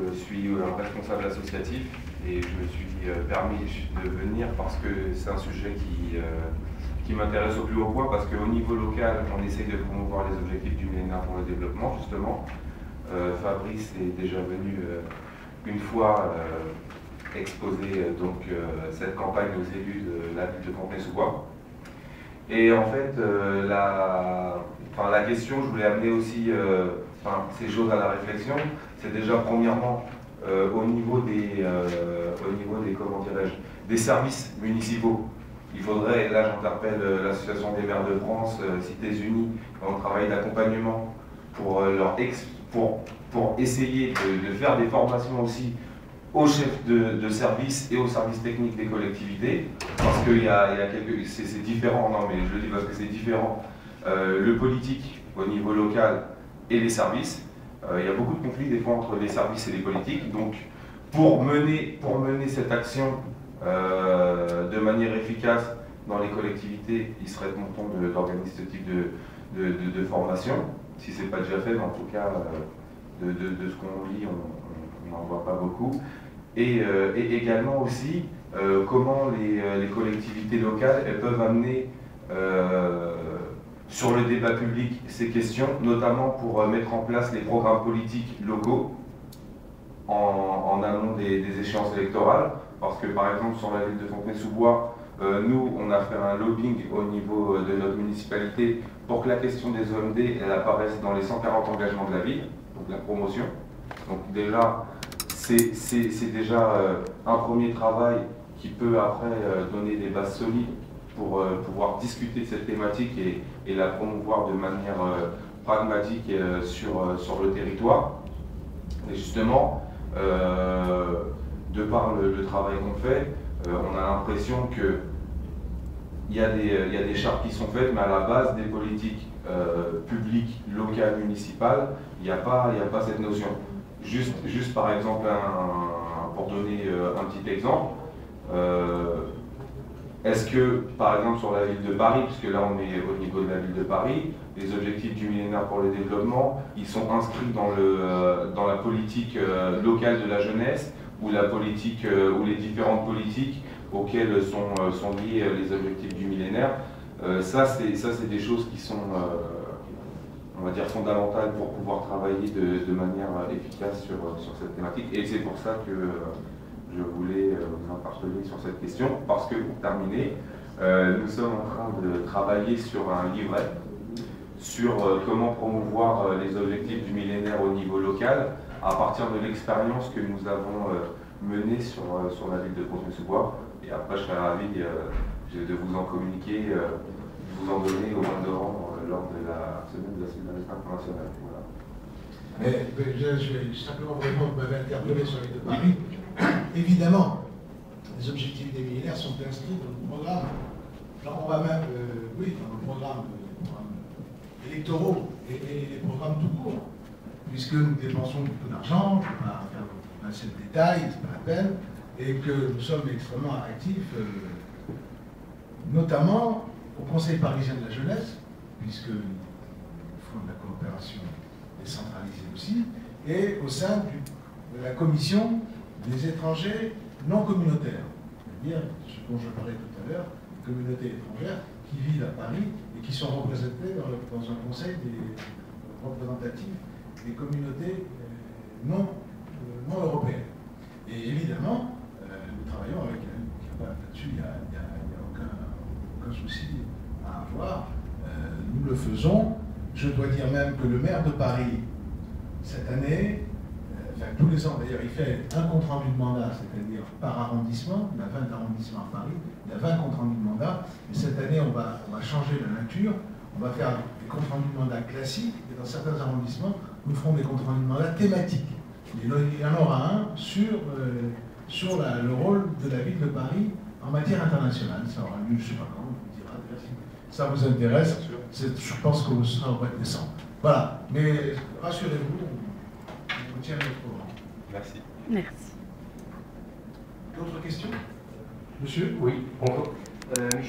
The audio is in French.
Je suis un responsable associatif et je me suis permis de venir parce que c'est un sujet qui m'intéresse au plus haut point, parce qu'au niveau local, on essaye de promouvoir les objectifs du millénaire pour le développement, justement. Fabrice est déjà venu une fois exposer cette campagne aux élus de la ville de Fontenay-sous-Bois. Et en fait, la question, je voulais amener aussi ces choses à la réflexion. C'est déjà premièrement au niveau des comment dirais-je, des services municipaux. Il faudrait, et là j'interpelle l'Association des maires de France, Cités Unies, dans le travail d'accompagnement pour essayer de faire des formations aussi aux chefs de service et aux services techniques des collectivités, parce qu'il y a c'est différent, non mais je le dis parce que c'est différent, le politique au niveau local et les services. Il y a beaucoup de conflits des fois entre les services et les politiques, donc pour mener cette action de manière efficace dans les collectivités, il serait bon temps d'organiser ce type de formation, si ce n'est pas déjà fait, mais en tout cas de ce qu'on lit, on n'en voit pas beaucoup. Et également aussi comment les collectivités locales elles peuvent amener sur le débat public ces questions, notamment pour mettre en place les programmes politiques locaux en amont des échéances électorales. Parce que par exemple sur la ville de Fontenay-sous-Bois, nous on a fait un lobbying au niveau de notre municipalité pour que la question des OMD elle apparaisse dans les 140 engagements de la ville, donc la promotion. Donc déjà, c'est déjà un premier travail qui peut après donner des bases solides pour pouvoir discuter de cette thématique et la promouvoir de manière pragmatique sur le territoire. Et justement, de par le travail qu'on fait, on a l'impression qu'il y a des chartes qui sont faites, mais à la base des politiques publiques, locales, municipales, il n'y a pas cette notion. Juste par exemple, pour donner un petit exemple, est-ce que, par exemple, sur la ville de Paris, puisque là on est au niveau de la ville de Paris, les objectifs du millénaire pour le développement, ils sont inscrits dans la politique locale de la jeunesse, ou la politique, ou les différentes politiques auxquelles sont liés les objectifs du millénaire. Ça, c'est des choses qui sont, on va dire, fondamentales pour pouvoir travailler de manière efficace sur cette thématique. Et c'est pour ça que je voulais vous interpeller sur cette question, parce que pour terminer, nous sommes en train de travailler sur un livret sur comment promouvoir les objectifs du millénaire au niveau local à partir de l'expérience que nous avons menée sur la ville de Fontenay-sous-Bois. Et après, je serai ravi de vous en communiquer, de vous en donner au mois de novembre lors de la semaine de la solidarité internationale. Voilà. Mais je vais simplement vous répondre, vous m'avez interpellé sur la ville de Paris. Évidemment, les objectifs des millénaires sont inscrits dans le programme. Genre, on va même, oui, dans le programme électoraux et les programmes tout court, puisque nous dépensons beaucoup d'argent, je ne vais pas faire passer le détail, c'est pas la peine, et que nous sommes extrêmement actifs, notamment au Conseil parisien de la jeunesse, puisque nous faisons de la coopération décentralisée aussi, et au sein de la commission des étrangers non communautaires, c'est-à-dire ce dont je parlais tout à l'heure, les communautés étrangères qui vivent à Paris et qui sont représentées dans un conseil représentatif des communautés non européennes. Et évidemment, nous travaillons avec là-dessus, il n'y a aucun souci à avoir. Nous le faisons. Je dois dire même que le maire de Paris, cette année, tous les ans d'ailleurs, il fait un compte rendu de mandat, c'est-à-dire par arrondissement. Il y a 20 arrondissements à Paris, il y a 20 comptes rendus de mandat. Et cette année, on va changer la nature. On va faire des comptes rendus de mandat classiques, et dans certains arrondissements, nous ferons des comptes rendus de mandat thématiques. Et il y en aura un sur le rôle de la ville de Paris en matière internationale. Ça aura lieu, je ne sais pas quand, on vous dira. Si ça vous intéresse, je pense que ce sera au mois de décembre. Voilà, mais rassurez-vous, on tient notre programme. Merci. Merci. D'autres questions? Monsieur? Oui, bonjour. Michel.